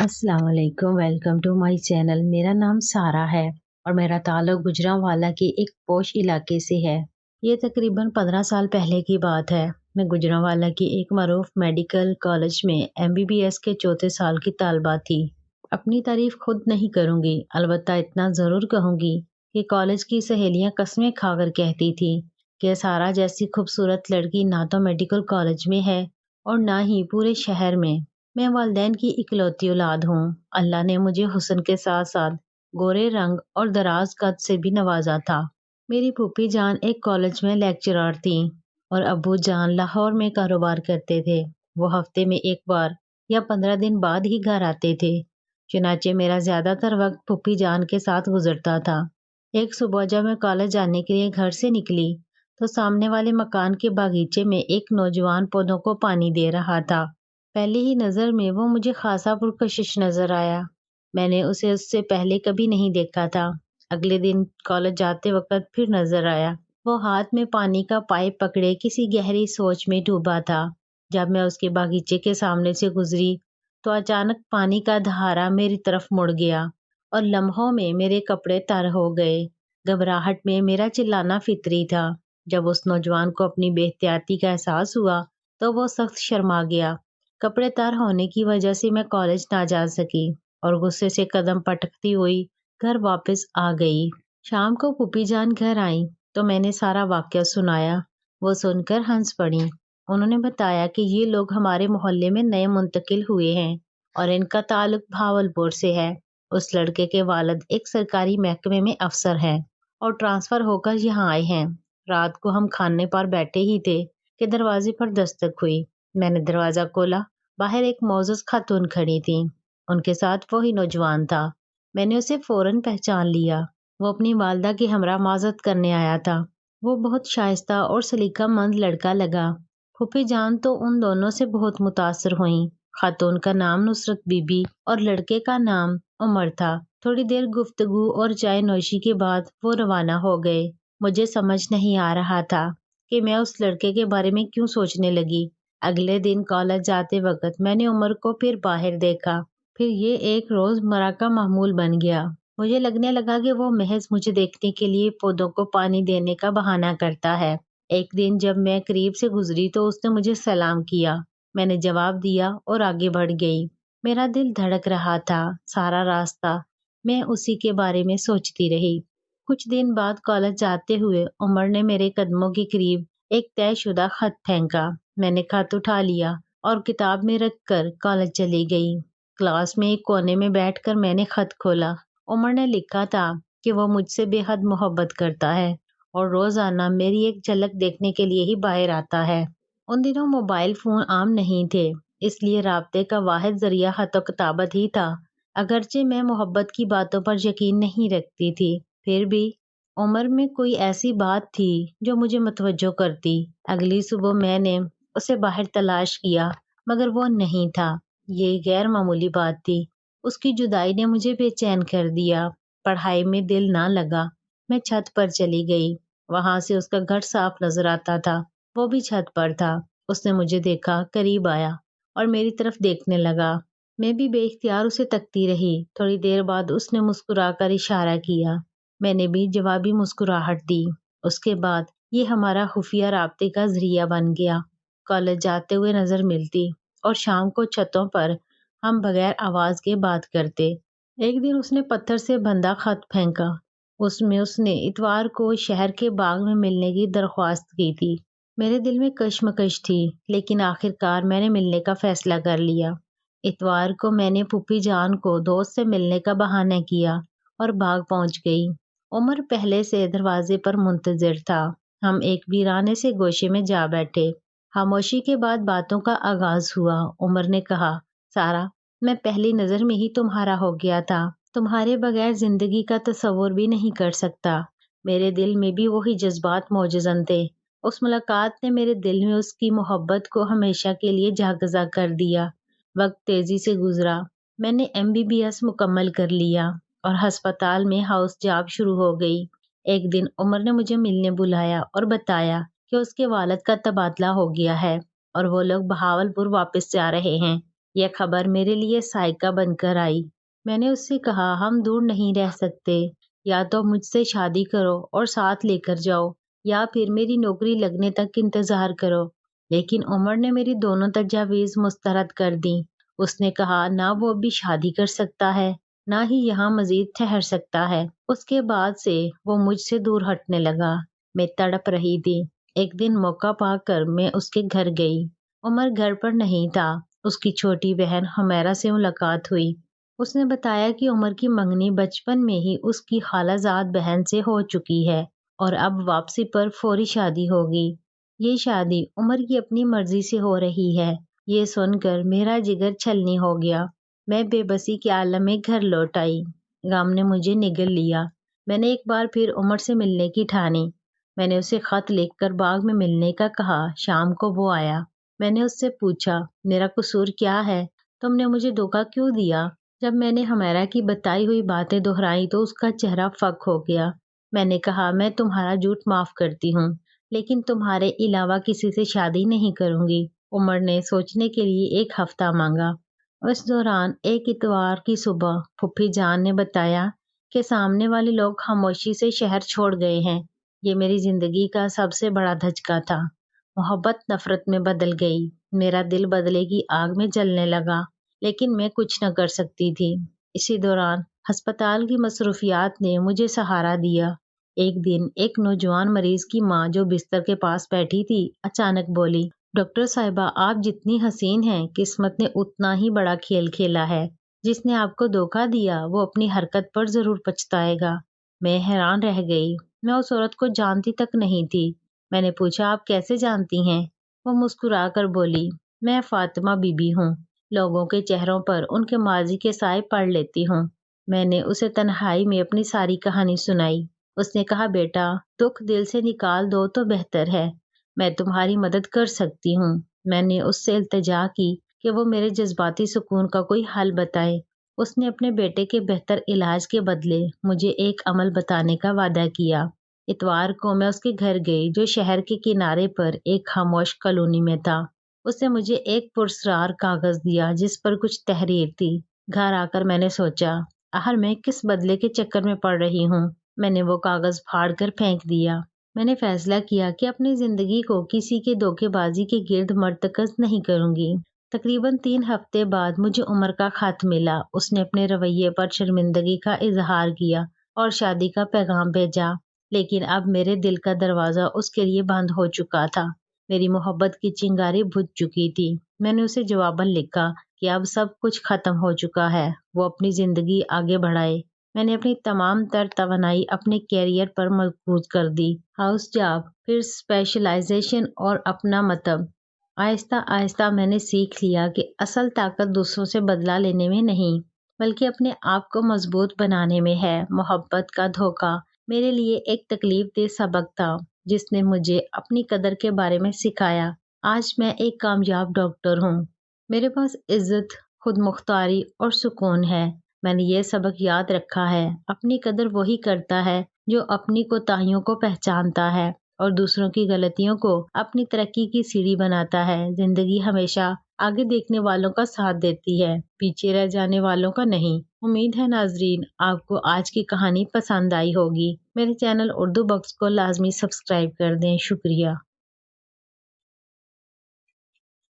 अस्सलाम वालेकुम, welcome to my channel. मेरा नाम सारा है और मेरा ताल्लुक गुजरांवाला के एक पोश इलाके से है। ये तकरीबन 15 साल पहले की बात है। मैं गुजरांवाला की एक मरूफ मेडिकल कॉलेज में एमबीबीएस के चौथे साल की तालबा थी। अपनी तारीफ खुद नहीं करूंगी, अलबत्ता इतना ज़रूर कहूंगी कि कॉलेज की सहेलियां कस्में खाकर कहती थी कि सारा जैसी खूबसूरत लड़की ना तो मेडिकल कॉलेज में है और ना ही पूरे शहर में। मैं वालिदैन की इकलौती औलाद हूँ। अल्लाह ने मुझे हुस्न के साथ साथ गोरे रंग और दराज कद से भी नवाजा था। मेरी फूफी जान एक कॉलेज में लेक्चरर थी और अब्बू जान लाहौर में कारोबार करते थे। वो हफ्ते में एक बार या 15 दिन बाद ही घर आते थे। चुनाचे मेरा ज्यादातर वक्त फूफी जान के साथ गुजरता था। एक सुबह जब मैं कॉलेज जाने के लिए घर से निकली तो सामने वाले मकान के बागीचे में एक नौजवान पौधों को पानी दे रहा था। पहली ही नज़र में वो मुझे खासा पुरकशिश नजर आया। मैंने उसे उससे पहले कभी नहीं देखा था। अगले दिन कॉलेज जाते वक्त फिर नजर आया। वो हाथ में पानी का पाइप पकड़े किसी गहरी सोच में डूबा था। जब मैं उसके बागीचे के सामने से गुजरी तो अचानक पानी का धारा मेरी तरफ मुड़ गया और लम्हों में मेरे कपड़े तर हो गए। घबराहट में मेरा चिल्लाना फितरी था। जब उस नौजवान को अपनी बेहतियाती का एहसास हुआ तो वो सख्त शर्मा गया। कपड़े तार होने की वजह से मैं कॉलेज ना जा सकी और गुस्से से कदम पटकती हुई घर वापस आ गई। शाम को पुप्पी जान घर आई तो मैंने सारा वाकया सुनाया। वो सुनकर हंस पड़ी। उन्होंने बताया कि ये लोग हमारे मोहल्ले में नए मुंतकिल हुए हैं और इनका ताल्लुक भावलपुर से है। उस लड़के के वालिद एक सरकारी महकमे में अफसर हैं और ट्रांसफर होकर यहाँ आए हैं। रात को हम खाने पर बैठे ही थे कि दरवाजे पर दस्तक हुई। मैंने दरवाजा खोला। बाहर एक मोअज़्ज़ज़ खातून खड़ी थी। उनके साथ वही नौजवान था। मैंने उसे फौरन पहचान लिया। वो अपनी वालदा की हमरा माजत करने आया था। वो बहुत शाइस्ता और सलीकामंद लड़का लगा। फूफी जान तो उन दोनों से बहुत मुतासर हुई। खातून का नाम नुसरत बीबी और लड़के का नाम उमर था। थोड़ी देर गुफ्तगू और चाय नोशी के बाद वो रवाना हो गए। मुझे समझ नहीं आ रहा था कि मैं उस लड़के के बारे में क्यों सोचने लगी। अगले दिन कॉलेज जाते वक्त मैंने उमर को फिर बाहर देखा। फिर ये एक रोजमर्रा का मामूल बन गया। मुझे लगने लगा कि वो महज मुझे देखने के लिए पौधों को पानी देने का बहाना करता है। एक दिन जब मैं करीब से गुजरी तो उसने मुझे सलाम किया। मैंने जवाब दिया और आगे बढ़ गई। मेरा दिल धड़क रहा था। सारा रास्ता मैं उसी के बारे में सोचती रही। कुछ दिन बाद कॉलेज जाते हुए उमर ने मेरे कदमों के करीब एक तयशुदा खत फेंका। मैंने खत उठा लिया और किताब में रख कर कॉलेज चली गई। क्लास में एक कोने में बैठकर मैंने खत खोला। उमर ने लिखा था कि वो मुझसे बेहद मोहब्बत करता है और रोजाना मेरी एक झलक देखने के लिए ही बाहर आता है। उन दिनों मोबाइल फोन आम नहीं थे, इसलिए राब्ते का वाहिद जरिया खत और किताबत ही था। अगरचे मैं मोहब्बत की बातों पर यकीन नहीं रखती थी, फिर भी उमर में कोई ऐसी बात थी जो मुझे मतवज्जो करती। अगली सुबह मैंने उसे बाहर तलाश किया मगर वो नहीं था। ये गैर मामूली बात थी। उसकी जुदाई ने मुझे बेचैन कर दिया। पढ़ाई में दिल ना लगा। मैं छत पर चली गई। वहां से उसका घर साफ नजर आता था। वो भी छत पर था। उसने मुझे देखा, करीब आया और मेरी तरफ देखने लगा। मैं भी बेइख्तियार उसे तकती रही। थोड़ी देर बाद उसने मुस्कुराकर इशारा किया। मैंने भी जवाबी मुस्कुराहट दी। उसके बाद ये हमारा खुफिया राब्ते का जरिया बन गया। कॉलेज जाते हुए नजर मिलती और शाम को छतों पर हम बगैर आवाज के बात करते। एक दिन उसने पत्थर से बंधा खत फेंका। उसमें उसने इतवार को शहर के बाग में मिलने की दरख्वास्त की थी। मेरे दिल में कश्मकश थी, लेकिन आखिरकार मैंने मिलने का फैसला कर लिया। इतवार को मैंने पुप्पी जान को दोस्त से मिलने का बहाना किया और बाग पहुंच गई। उमर पहले से दरवाजे पर मुंतजिर था। हम एक वीराने से गोशे में जा बैठे। खामोशी के बाद बातों का आगाज हुआ। उमर ने कहा, सारा, मैं पहली नजर में ही तुम्हारा हो गया था। तुम्हारे बगैर जिंदगी का तस्वुर भी नहीं कर सकता। मेरे दिल में भी वही जज्बात मौजूद थे। उस मुलाकात ने मेरे दिल में उसकी मोहब्बत को हमेशा के लिए जागजा कर दिया। वक्त तेजी से गुजरा। मैंने एमबीबीएस मुकम्मल कर लिया और अस्पताल में हाउस जॉब शुरू हो गई। एक दिन उमर ने मुझे मिलने बुलाया और बताया कि उसके वालिद का तबादला हो गया है और वो लोग बहावलपुर वापस जा रहे हैं। یہ خبر میرے لیے صاعقہ بن کر آئی۔ میں نے اس سے کہا ہم دور نہیں رہ سکتے، یا تو مجھ سے شادی کرو اور ساتھ لے کر جاؤ، یا پھر میری نوکری لگنے تک انتظار کرو۔ لیکن عمر نے میری دونوں تجاویز مسترد کر دیں۔ اس نے کہا نہ وہ ابھی شادی کر سکتا ہے، نہ ہی یہاں مزید ٹھہر سکتا ہے۔ اس کے بعد سے وہ مجھ سے دور ہٹنے لگا۔ میں تڑپ رہی تھی۔ ایک دن موقع پا کر میں اس کے گھر گئی۔ عمر گھر پر نہیں تھا۔ اس کی چھوٹی بہن حمیرہ سے ملاقات ہوئی۔ اس نے بتایا کہ عمر کی منگنی بچپن میں ہی اس کی خالہ زاد بہن سے ہو چکی ہے اور اب واپسی پر فوری شادی ہوگی۔ یہ شادی عمر کی اپنی مرضی سے ہو رہی ہے۔ یہ سن کر میرا جگر چھلنی ہو گیا۔ میں بے بسی کے عالم میں گھر لوٹ آئی۔ غم نے مجھے نگل لیا۔ میں نے ایک بار پھر عمر سے ملنے کی ٹھانی۔ میں نے اسے خط لکھ کر باغ میں ملنے کا کہا۔ شام کو وہ آیا۔ میں نے اس سے پوچھا میرا قصور کیا ہے؟ تم نے مجھے دھوکہ کیوں دیا؟ جب میں نے حمیرہ کی بتائی ہوئی باتیں دہرائی تو اس کا چہرہ فک ہو گیا۔ میں نے کہا میں تمہارا جھوٹ معاف کرتی ہوں، لیکن تمہارے علاوہ کسی سے شادی نہیں کروں گی۔ عمر نے سوچنے کے لیے ایک ہفتہ مانگا۔ اس دوران ایک اتوار کی صبح پھوپھی جان نے بتایا کہ سامنے والے لوگ خاموشی سے شہر چھوڑ گئے ہیں۔ یہ میری زندگی کا سب سے بڑا دھچکا تھا۔ محبت نفرت میں بدل گئی۔ میرا دل بدلے کی آگ میں جلنے لگا، لیکن میں کچھ نہ کر سکتی تھی۔ اسی دوران ہسپتال کی مصروفیات نے مجھے سہارا دیا۔ ایک دن ایک نوجوان مریض کی ماں جو بستر کے پاس بیٹھی تھی اچانک بولی، ڈاکٹر صاحبہ آپ جتنی حسین ہیں قسمت نے اتنا ہی بڑا کھیل کھیلا ہے۔ جس نے آپ کو دھوکہ دیا وہ اپنی حرکت پر ضرور پچھتائے گا۔ میں حیران رہ گئی۔ میں اس عورت کو جانتی تک نہیں تھی۔ میں نے پوچھا آپ کیسے جانتی ہیں؟ وہ مسکرا کر بولی میں فاطمہ بی بی ہوں۔ لوگوں کے چہروں پر ان کے ماضی کے سائے پڑھ لیتی ہوں۔ میں نے اسے تنہائی میں اپنی ساری کہانی سنائی۔ اس نے کہا بیٹا دکھ دل سے نکال دو تو بہتر ہے۔ میں تمہاری مدد کر سکتی ہوں۔ میں نے اس سے التجا کی کہ وہ میرے جذباتی سکون کا کوئی حل بتائے۔ اس نے اپنے بیٹے کے بہتر علاج کے بدلے مجھے ایک عمل بتانے کا وعدہ کیا۔ اتوار کو میں اس کے گھر گئی جو شہر کے کنارے پر ایک خاموش کالونی میں تھا۔ اس نے مجھے ایک پراسرار کاغذ دیا جس پر کچھ تحریر تھی۔ گھر آ کر میں نے سوچا آخر میں کس بدلے کے چکر میں پڑ رہی ہوں۔ میں نے وہ کاغذ پھاڑ کر پھینک دیا۔ میں نے فیصلہ کیا کہ اپنی زندگی کو کسی کے دھوکے بازی کے گرد مرتکز نہیں کروں گی۔ تقریباً 3 ہفتے بعد مجھے عمر کا خط ملا۔ اس نے اپنے رویے پر شرمندگی کا اظہار کیا اور شادی کا پیغام بھیجا، لیکن اب میرے دل کا دروازہ اس کے لیے بند ہو چکا تھا۔ میری محبت کی چنگاری بجھ چکی تھی۔ میں نے اسے جواباً لکھا کہ اب سب کچھ ختم ہو چکا ہے، وہ اپنی زندگی آگے بڑھائے۔ میں نے اپنی تمام تر توانائی اپنے کیریئر پر مرکوز کر دی۔ ہاؤس جاب، پھر اسپیشلائزیشن اور اپنا مطب۔ آہستہ آہستہ میں نے سیکھ لیا کہ اصل طاقت دوسروں سے بدلہ لینے میں نہیں، بلکہ اپنے آپ کو مضبوط بنانے میں ہے۔ محبت کا دھوکہ میرے لیے ایک تکلیف دہ سبق تھا جس نے مجھے اپنی قدر کے بارے میں سکھایا۔ آج میں ایک کامیاب ڈاکٹر ہوں۔ میرے پاس عزت، خود مختاری اور سکون ہے۔ میں نے یہ سبق یاد رکھا ہے، اپنی قدر وہی کرتا ہے جو اپنی کوتاہیوں کو پہچانتا ہے اور دوسروں کی غلطیوں کو اپنی ترقی کی سیڑھی بناتا ہے۔ زندگی ہمیشہ آگے دیکھنے والوں کا ساتھ دیتی ہے، پیچھے رہ جانے والوں کا نہیں۔ امید ہے ناظرین آپ کو آج کی کہانی پسند آئی ہوگی۔ میرے چینل اردو بکس کو لازمی سبسکرائب کر دیں۔ شکریہ۔